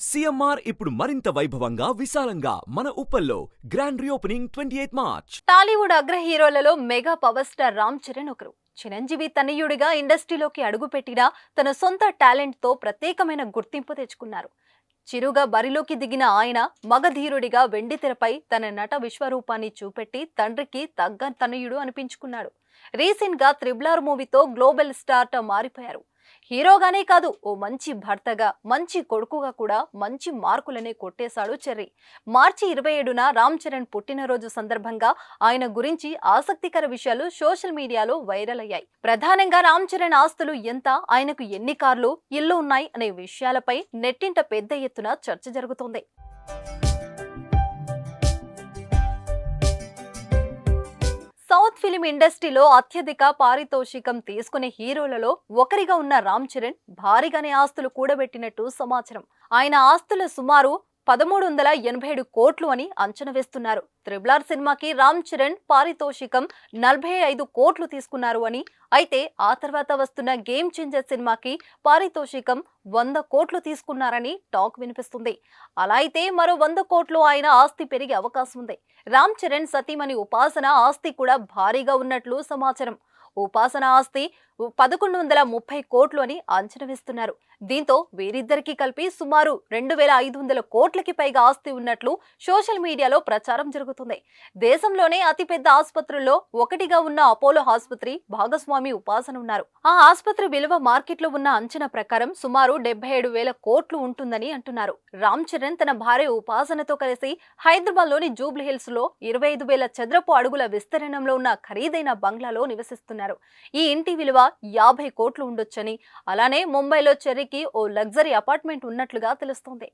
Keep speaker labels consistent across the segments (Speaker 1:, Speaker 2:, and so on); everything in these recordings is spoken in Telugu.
Speaker 1: సీఎంఆర్ ఇప్పుడు మరింత వైభవంగా విశాలంగా మన ఉప్పల్లో గ్రాండ్ రీఓపెనింగ్ 28 మార్చ్.
Speaker 2: టాలీవుడ్ అగ్ర హీరోలలో mega power star Ram Charan ఒకరు. చిరంజీవి తనయుడిగా ఇండస్ట్రీలోకి అడుగుపెట్టినా తన సొంత టాలెంట్ తో ప్రత్యేకమైన గుర్తింపు తెచ్చుకున్నారు. చిరుగా బరిలోకి దిగిన ఆయన మగధీరుడిగా వెండితెరపై తన నట విశ్వరూపాన్ని చూపెట్టి తండ్రికి తగ్గ తనయుడు అనిపించుకున్నాడు. రీసెంట్ గా త్రిబుల్ ఆర్ మూవీతో గ్లోబల్ స్టార్ గా మారిపోయారు. హీరోగానే కాదు, ఓ మంచి భర్తగా, మంచి కొడుకుగా కూడా మంచి మార్కులనే కొట్టేశాడు చెర్రీ. మార్చి 27న రామ్ చరణ్ పుట్టినరోజు సందర్భంగా ఆయన గురించి ఆసక్తికర విషయాలు సోషల్ మీడియాలో వైరల్ అయ్యాయి. ప్రధానంగా రామ్ చరణ్ ఆస్తులు ఎంత, ఆయనకు ఎన్ని కార్లు, ఇల్లు ఉన్నాయి అనే విషయాలపై నెట్టింట పెద్ద ఎత్తున చర్చ జరుగుతోంది. సౌత్ ఫిలిం ఇండస్ట్రీలో అత్యధిక పారితోషికం తీసుకునే హీరోలలో ఒకరిగా ఉన్న రామ్ చరణ్ భారీగానే ఆస్తులు కూడబెట్టినట్టు సమాచారం. ఆయన ఆస్తులు సుమారు 1387 కోట్లు అని అంచనా వేస్తున్నారు. త్రిబుల్ ఆర్ సినిమాకి రామ్ చరణ్ పారితోషికం 45 కోట్లు తీసుకున్నారు అని, అయితే ఆ తర్వాత వస్తున్న గేమ్ చేంజర్ సినిమాకి పారితోషికం 100 కోట్లు తీసుకున్నారని టాక్ వినిపిస్తుంది. అలా అయితే మరో 100 కోట్లు ఆయన ఆస్తి పెరిగే అవకాశం ఉంది. రామ్ చరణ్ సతీమణి ఉపాసన ఆస్తి కూడా భారీగా ఉన్నట్లు సమాచారం. ఉపాసన ఆస్తి 1130 కోట్లు అని అంచనా వేస్తున్నారు. దీంతో వీరిద్దరికీ కలిపి సుమారు 2500 కోట్లకి పైగా ఆస్తి ఉన్నట్లు సోషల్ మీడియాలో ప్రచారం జరుగుతుంది. దేశంలోనే అతిపెద్ద ఆసుపత్రుల్లో ఒకటిగా ఉన్న అపోలో ఆసుపత్రి భాగస్వామి ఉపాసన ఉన్నారు. ఆ ఆసుపత్రి విలువ మార్కెట్లో ఉన్న అంచనా ప్రకారం సుమారు 77,000 కోట్లు ఉంటుందని అంటున్నారు. రామ్ చరణ్ తన భార్య ఉపాసనతో కలిసి హైదరాబాద్ లోని జూబ్లీ హిల్స్ లో 25,000 చదరపు అడుగుల విస్తీర్ణంలో ఉన్న ఖరీదైన బంగ్లాలో నివసిస్తున్నారు. ఈ ఇంటి విలువ 50 కోట్లు ఉండొచ్చని, అలానే ముంబైలో చెర్రీకి ఓ లగ్జరీ అపార్ట్మెంట్ ఉన్నట్లుగా తెలుస్తోంది.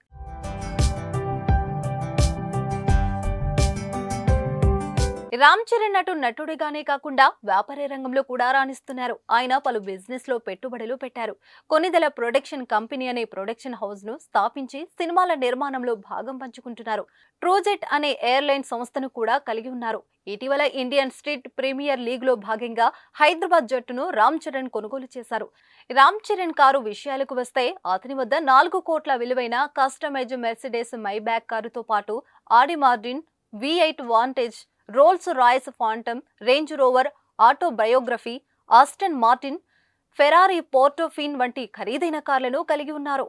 Speaker 2: రామ్ చరణ్ నటుడిగానే కాకుండా వ్యాపార రంగంలో కూడా రాణిస్తున్నారు. ఆయన పలు బిజినెస్ లో పెట్టుబడులు పెట్టారు. కొన్నిదల ప్రొడక్షన్ కంపెనీ అనే ప్రొడక్షన్ హౌస్ ను స్థాపించి సినిమాల నిర్మాణంలో భాగం పంచుకుంటున్నారు. ట్రూజెట్ అనే ఎయిర్లైన్ సంస్థను కూడా కలిగి ఉన్నారు. ఇటీవల ఇండియన్ స్ట్రీట్ ప్రీమియర్ లీగ్ లో భాగంగా హైదరాబాద్ జట్టును రామ్ చరణ్ కొనుగోలు చేశారు. రామ్ చరణ్ కారు విషయాలకు వస్తే అతని వద్ద 4 కోట్ల విలువైన కస్టమైజ్ మెర్సిడెస్ మైబ్యాక్ కారుతో పాటు Audi Martin V8 Vantage, Rolls Royce Phantom, Range Rover autobiography, Aston Martin, Ferrari Portofino వంటి ఖరీదైన కార్లను కలిగి ఉన్నారు.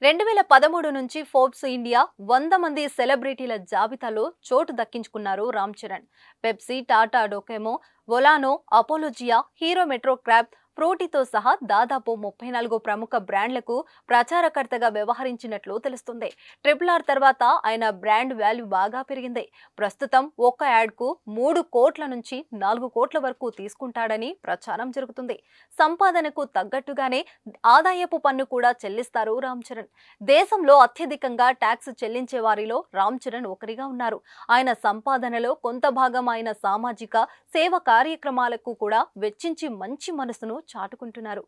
Speaker 2: రెండు 2013 నుంచి ఫోర్బ్స్ ఇండియా 100 మంది సెలబ్రిటీల జాబితాలో చోటు దక్కించుకున్నారు Ram Charan. Pepsi, Tata Docomo, Volano, Apologia, Hero మెట్రోక్రాఫ్ట్, ఫ్రూటీతో సహా దాదాపు 34 ప్రముఖ బ్రాండ్లకు ప్రచారకర్తగా వ్యవహరించినట్లు తెలుస్తుంది. ట్రిపుల్ ఆర్ తర్వాత ఆయన బ్రాండ్ వాల్యూ బాగా పెరిగింది. ప్రస్తుతం ఒక్క యాడ్కు 3 కోట్ల నుంచి 4 కోట్ల వరకు తీసుకుంటాడని ప్రచారం జరుగుతుంది. సంపాదనకు తగ్గట్టుగానే ఆదాయపు పన్ను కూడా చెల్లిస్తారు రామ్ చరణ్. దేశంలో అత్యధికంగా ట్యాక్స్ చెల్లించే వారిలో రామ్ చరణ్ ఒకరిగా ఉన్నారు. ఆయన సంపాదనలో కొంత భాగం ఆయన సామాజిక సేవ కార్యక్రమాలకు కూడా వెచ్చించి మంచి మనసును చాటుకుంటున్నారు.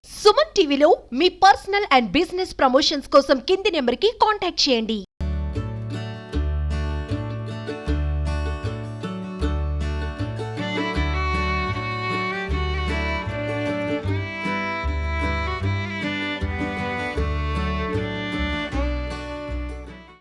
Speaker 3: సుమన్ టీవీలో మీ పర్సనల్ అండ్ బిజినెస్ ప్రమోషన్స్ కోసం కింది నెంబర్కి కాంటాక్ట్ చేయండి.